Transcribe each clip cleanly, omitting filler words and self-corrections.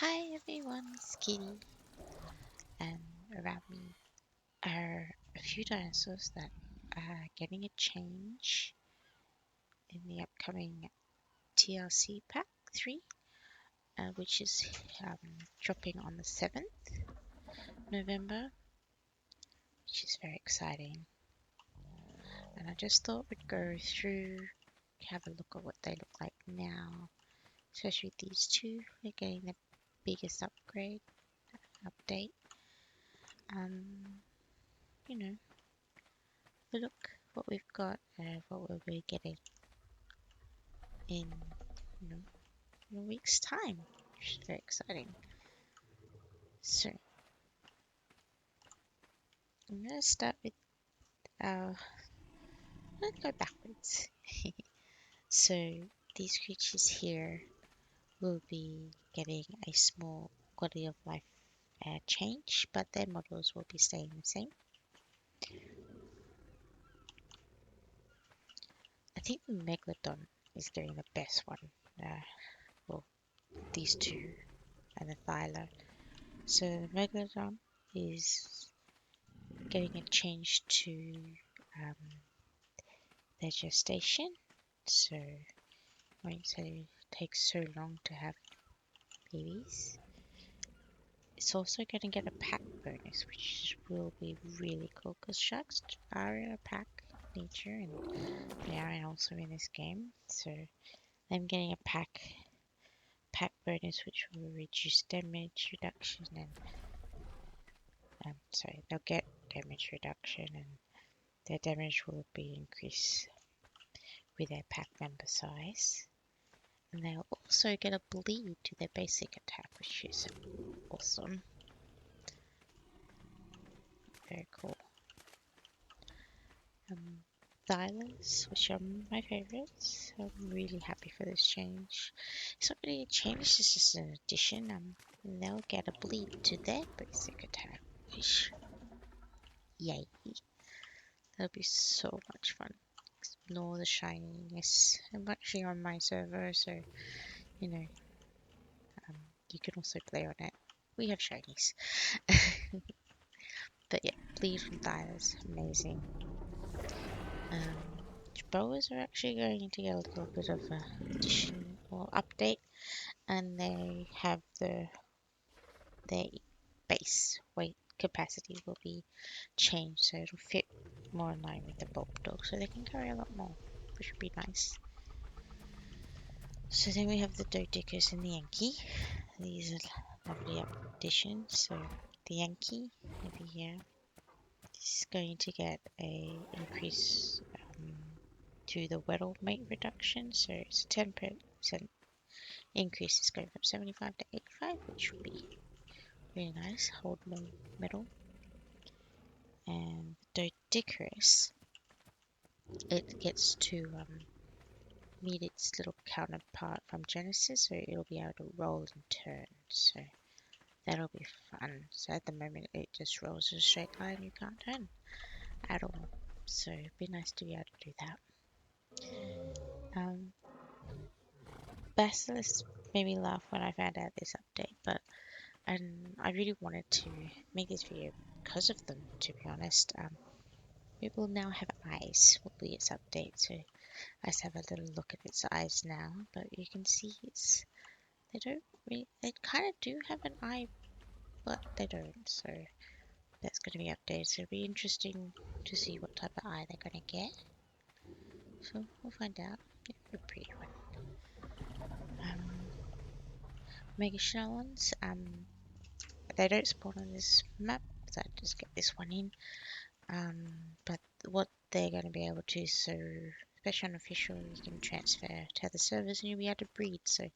Hi everyone, it's Kitty, and around me are a few dinosaurs that are getting a change in the upcoming TLC Pack 3, which is dropping on the 7th November, which is very exciting. And I just thought we'd go through, have a look at what they look like now, especially these two. They're getting the biggest update. You know, look what we've got and what we'll be getting in, in a week's time, which is very exciting. So I'm going to start with let's go backwards. So these creatures here will be getting a small quality of life change, but their models will be staying the same. I think the Megalodon is getting the best one. Well, these two and the Thyla. So the Megalodon is getting a change to their gestation, so won't take so long to have babies. It's also going to get a pack bonus, which will be really cool because sharks are in a pack nature and they are also in this game. So them getting a pack bonus, which will reduce damage reduction and they'll get damage reduction and their damage will be increased with their pack member size. And they'll also get a bleed to their basic attack, which is awesome. Very cool. Thylas, which are my favorites. I'm really happy for this change. It's not really a change, it's just an addition. And they'll get a bleed to their basic attack, which, yay. That'll be so much fun. Explore the shininess. I'm actually on my server, so, you can also play on it. We have shinies. But yeah, bleed from Thylas, amazing. Boas are actually going to get a little bit of a addition or update, and they have their base weight capacity will be changed, so it'll fit more in line with the bulk dog, so they can carry a lot more, which would be nice. So then we have the Dodickers and the Yankee. These are lovely additions. So the Yankee over here is going to get a increase to the Weddle mate reduction. So it's a 10% increase. It's going from 75 to 85, which would be really nice. Hold more metal. And Dodicarus, it gets to meet its little counterpart from Genesis, so it'll be able to roll and turn. So that'll be fun. So at the moment it just rolls in a straight line, you can't turn at all. So it'd be nice to be able to do that. Basilisk made me laugh when I found out this update, and I really wanted to make this video because of them, to be honest. It will now have eyes, will be its update, so let's have a little look at its eyes now. But you can see they kind of do have an eye, but they don't, so that's going to be updated. So it'll be interesting to see what type of eye they're going to get. So we'll find out. It'll be a pretty one. Megalodons, they don't spawn on this map, so I just get this one in. But what they're going to be able to, so especially on official, you can transfer to other servers and you'll be able to breed. So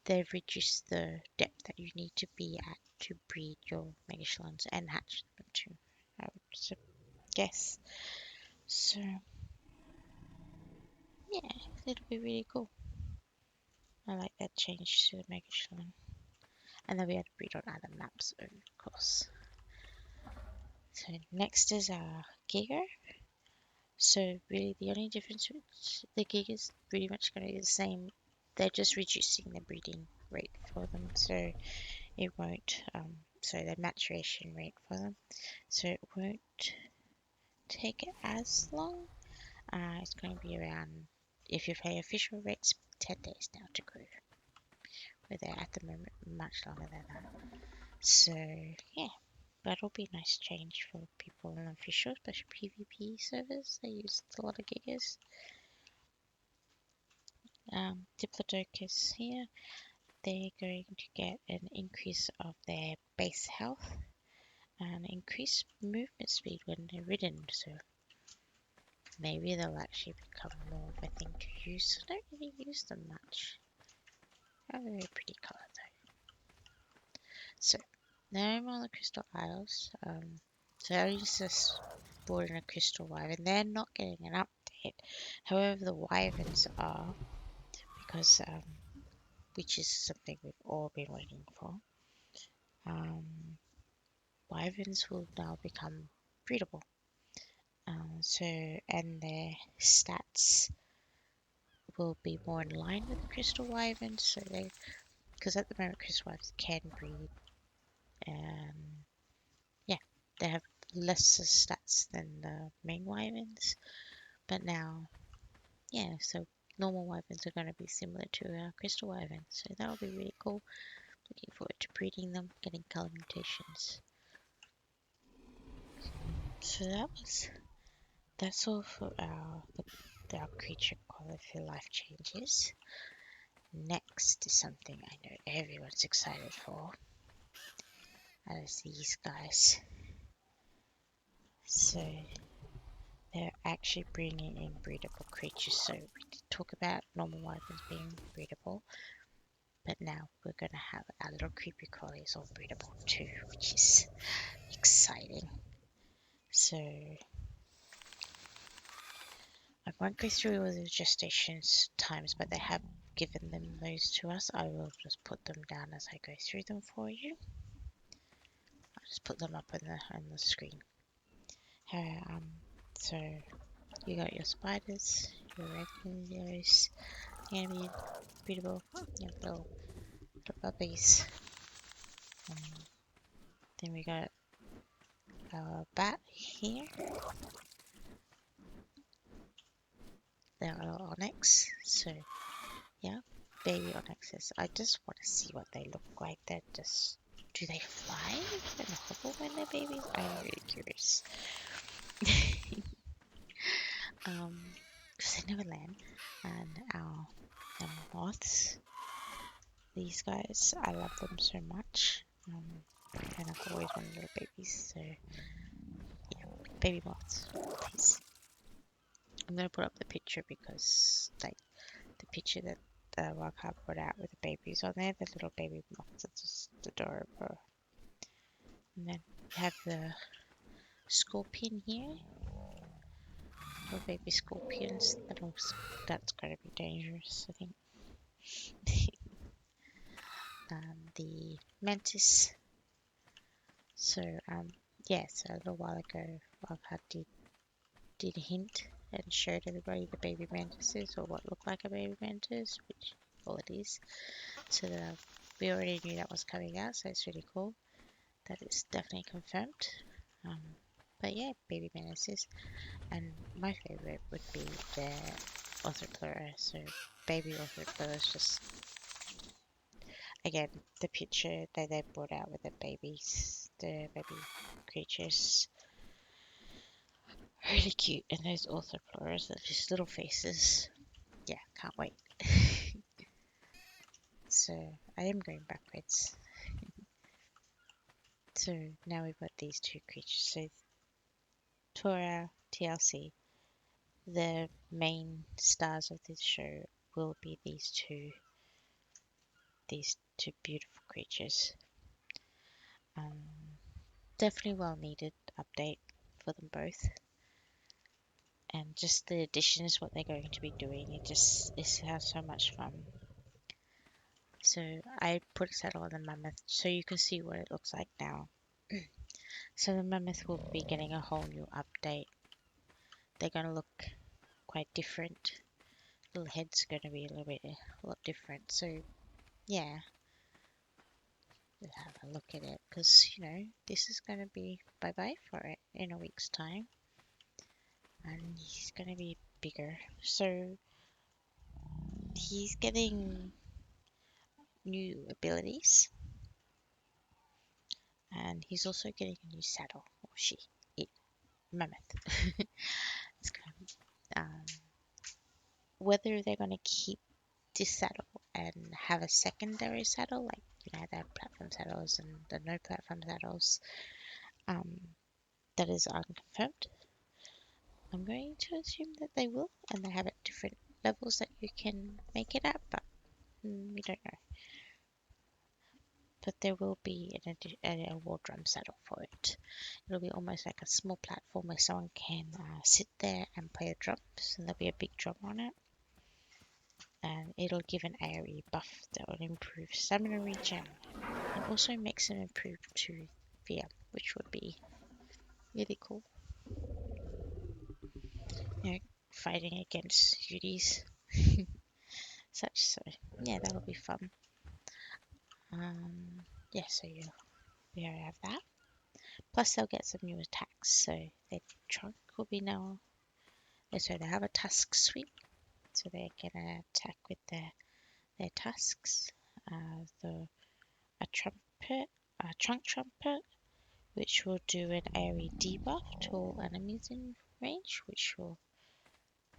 they've reduced the depth that you need to be at to breed your Megalodons and hatch them too, I would guess. So yeah, it'll be really cool. I like that change to the Megalodon. And they'll be able to breed on other maps, of course. So next is our Giga. So really the only difference with the Giga is pretty much going to be the same. They're just reducing the breeding rate for them. So it won't, so the maturation rate for them, so it won't take it as long. It's going to be around, if you pay official rates, 10 days now to grow. Where they're at the moment much longer than that. So yeah, that'll be a nice change for people on official, especially PvP servers. They use a lot of gigas. Diplodocus here, they're going to get an increase of their base health and increased movement speed when they're ridden. So maybe they'll actually become more of a thing to use. I don't really use them much. They're a very pretty color though. So now I'm on the Crystal Isles. So I just bought in a Crystal Wyvern. They're not getting an update. However, the Wyverns are, because which is something we've all been waiting for. Wyverns will now become breedable. So and their stats will be more in line with the Crystal Wyverns. So they, because at the moment Crystal Wyverns can breed, and yeah, they have lesser stats than the main Wyverns. But now, yeah, so normal Wyverns are going to be similar to Crystal Wyverns. So that'll be really cool. Looking forward to breeding them, getting color mutations. So that's all for our creature quality life changes. Next is something I know everyone's excited for. That is these guys. So they're actually bringing in breedable creatures. So we did talk about normal Wyverns being breedable, but now we're going to have our little creepy crawlies all breedable too, which is exciting. So I won't go through all the gestation times, but they have given them those to us. I will just put them down as I go through them for you. I'll just put them up on the screen. So you got your spiders, your regulars, gonna be breedable, your little puppies. Then we got our bat here. They're our onyx. So yeah, baby onyxes. I just want to see what they look like. They're just, do they fly and hobble when they're babies? I'm really curious. Because they never land. And our moths. These guys, I love them so much. And I've always wanted little babies. So yeah, baby moths, please. I'm gonna put up the picture because like the picture that Wildcard put out with the babies on there, the little baby moths are just adorable. And then we have the scorpion here. Little baby scorpions. That's gonna be dangerous, I think. The mantis. So yeah, so a little while ago Wildcard did hint and showed everybody the baby mantises, or what looked like a baby mantis, which all it is. So that we already knew that was coming out, so it's really cool. That is definitely confirmed. But yeah, baby mantises. And my favorite would be the Orthopleura. So baby Orthopleura is just, again, the picture that they brought out with the babies, the baby creatures, really cute. And those Orthopleura, they're just little faces. Yeah, can't wait. So I am going backwards. So now we've got these two creatures. So Tora, TLC, the main stars of this show will be these two beautiful creatures. Definitely well needed update for them both. And just the additions, what they're going to be doing, it has so much fun. So I put a saddle on the mammoth so you can see what it looks like now. So the mammoth will be getting a whole new update. They're going to look quite different. Little head's going to be a lot different. So yeah, Just have a look at it, because this is going to be bye-bye for it in a week's time, and he's going to be bigger. So he's getting new abilities, and he's also getting a new saddle. Or she, it, mammoth. It's kind of, whether they're going to keep this saddle and have a secondary saddle, like the platform saddles and the no platform saddles, that is unconfirmed. I'm going to assume that they will, and they have at different levels that you can make it at, but we don't know. But there will be a war drum saddle for it. It'll be almost like a small platform where someone can sit there and play a drum. So there'll be a big drum on it. And it'll give an AoE buff that will improve stamina regen and also makes them improve to fear, which would be really cool. Fighting against Udies. So yeah, that'll be fun. Yeah, so we already have that. Plus they'll get some new attacks, so their trunk will be now. So they have a tusk sweep, so they can attack with their tusks. A trunk trumpet, which will do an AoE debuff to all enemies in range,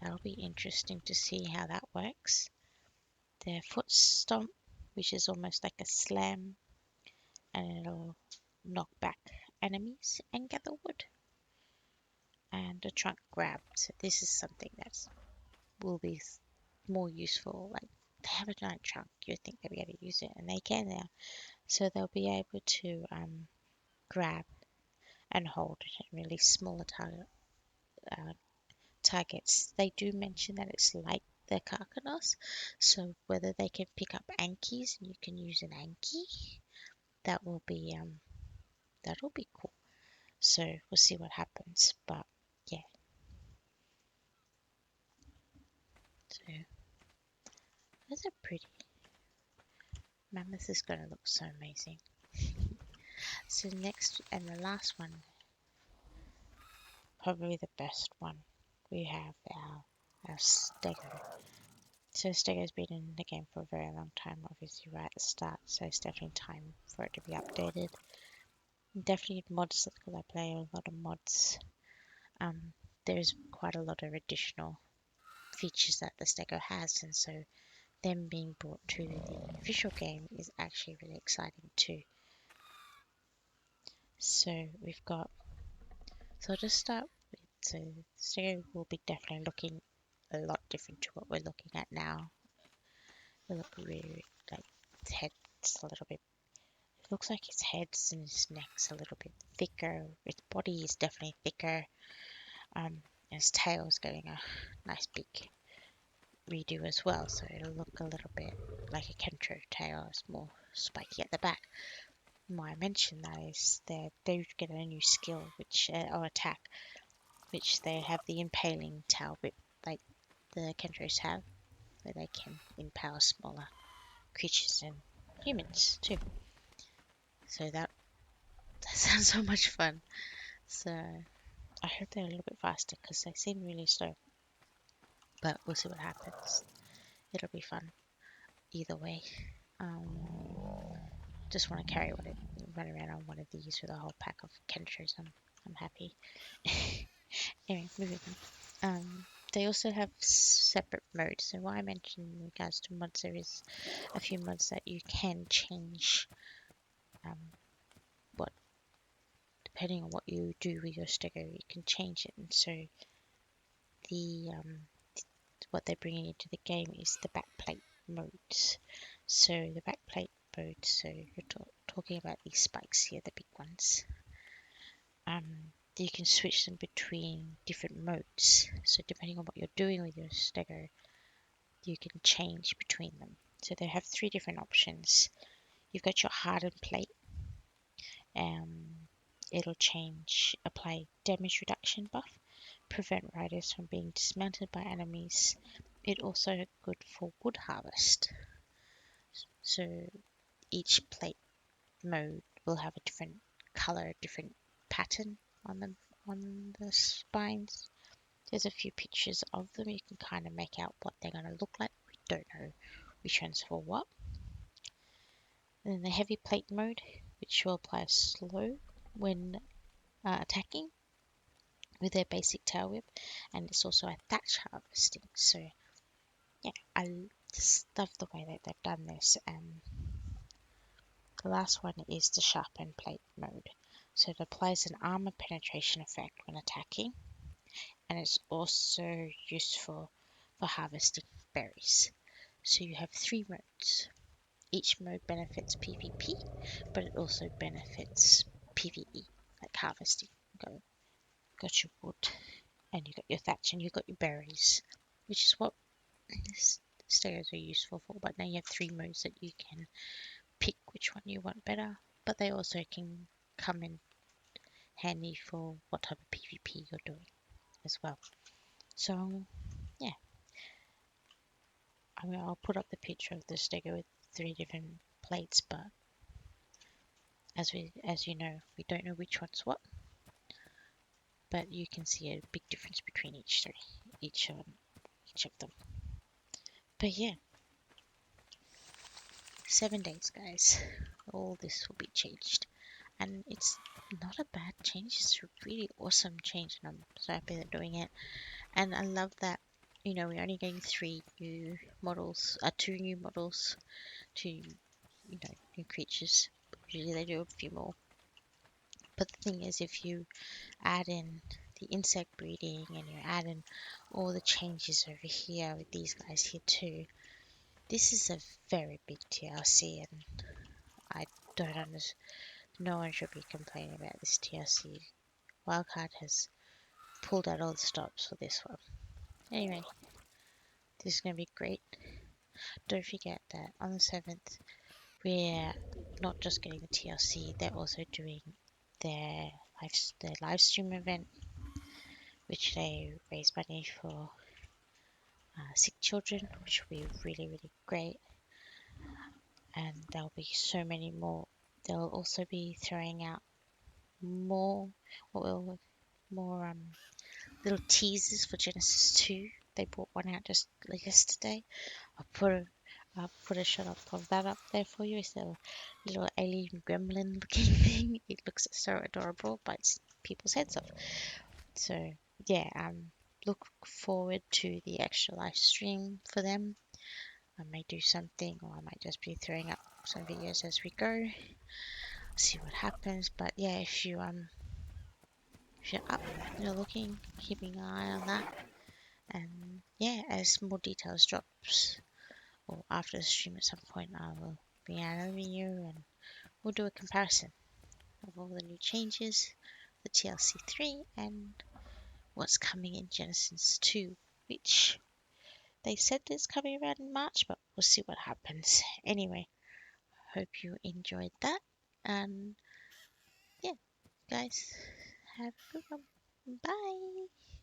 that'll be interesting to see how that works. Their foot stomp, which is almost like a slam, and it'll knock back enemies and gather wood. And the trunk grab, so this is something that will be more useful. Like, they have a giant trunk, you'd think they'd be able to use it, and they can now. So they'll be able to grab and hold and release smaller targets. They do mention that it's like the Karkanos, so whether they can pick up Ankies and you can use an Anki, that'll be cool. So we'll see what happens, but yeah. So those are pretty. Mammoth is going to look so amazing. So next and the last one, probably the best one, we have our Stego. So Stego's been in the game for a very long time, obviously right at the start, so it's definitely time for it to be updated. Definitely mods, because I play a lot of mods. There's quite a lot of additional features that the Stego has, and so them being brought to the official game is actually really exciting too. So I'll just start with, so Stego will be definitely looking a lot different to what we're looking at now. It look really, like, his head's a little bit, it looks like his head's and his neck's a little bit thicker. His body is definitely thicker. His tail's getting a nice big redo as well, so it'll look a little bit like a Kentro tail. It's more spiky at the back. Why I mention that is they get a new skill, or attack, which they have the impaling tail whip, like the Kentros have, where they can impale smaller creatures and humans too. So that sounds so much fun. So I hope they're a little bit faster, because they seem really slow. But we'll see what happens. It'll be fun either way. Just want to run around on one of these with a whole pack of Kentros. I'm happy. Anyway, moving on. They also have separate modes. So what I mentioned in regards to mods, there is a few mods that you can change. Depending on what you do with your Stego, you can change it. And so what they're bringing into the game is the backplate modes. So the backplate mode, so you're talking about these spikes here, the big ones. You can switch them between different modes. So depending on what you're doing with your Stego, you can change between them. So they have 3 different options. You've got your hardened plate. It'll apply damage reduction buff, prevent riders from being dismounted by enemies. It also good for wood harvest. So each plate mode will have a different color, different pattern on them on the spines. There's a few pictures of them. You can kind of make out what they're going to look like. We don't know which one's for what. And then the heavy plate mode, which will apply slow when attacking with their basic tail whip, and it's also a thatch harvesting. So yeah, I just love the way that they've done this. And the last one is the sharpened plate mode. So it applies an armor penetration effect when attacking, and it's also useful for harvesting berries. So you have 3 modes. Each mode benefits PvP, but it also benefits PvE, like harvesting. Got your wood, and you got your thatch, and you got your berries, which is what Stegos are useful for. But now you have 3 modes that you can pick which one you want better, but they also can come in handy for what type of PvP you're doing as well. So yeah, I mean, I'll put up the picture of the Stego with 3 different plates, but as you know, we don't know which one's what, but you can see a big difference between each of them. But yeah, 7 days, guys. All this will be changed, and it's not a bad change. It's a really awesome change, and I'm so happy they're doing it. And I love that, we're only getting 3 new models, 2 new models, 2 new creatures. Usually they do a few more. But the thing is, if you add in the insect breeding and you add in all the changes over here with these guys here too, this is a very big TLC, and I don't understand. No one should be complaining about this TLC. Wildcard has pulled out all the stops for this one. Anyway, this is going to be great. Don't forget that on the 7th, we're not just getting the TLC, they're also doing their live stream event, which they raise money for sick children, which will be really, really great. And there'll be so many more. They'll also be throwing out more, more little teasers for Genesis 2. They brought one out just yesterday. I'll put a shot of that up there for you. It's a little alien gremlin looking thing. It looks so adorable, bites people's heads off. So yeah, look forward to the extra live stream for them. I may do something, or I might just be throwing up some videos as we go. See what happens. But yeah, if you're up, you're looking, keeping an eye on that. And yeah, as more details drops, or after the stream at some point, I will bring out a video and we'll do a comparison of all the new changes, the TLC 3, and what's coming in Genesis 2, which they said is coming around in March, but we'll see what happens. Anyway, hope you enjoyed that, and yeah, guys, have a good one. Bye.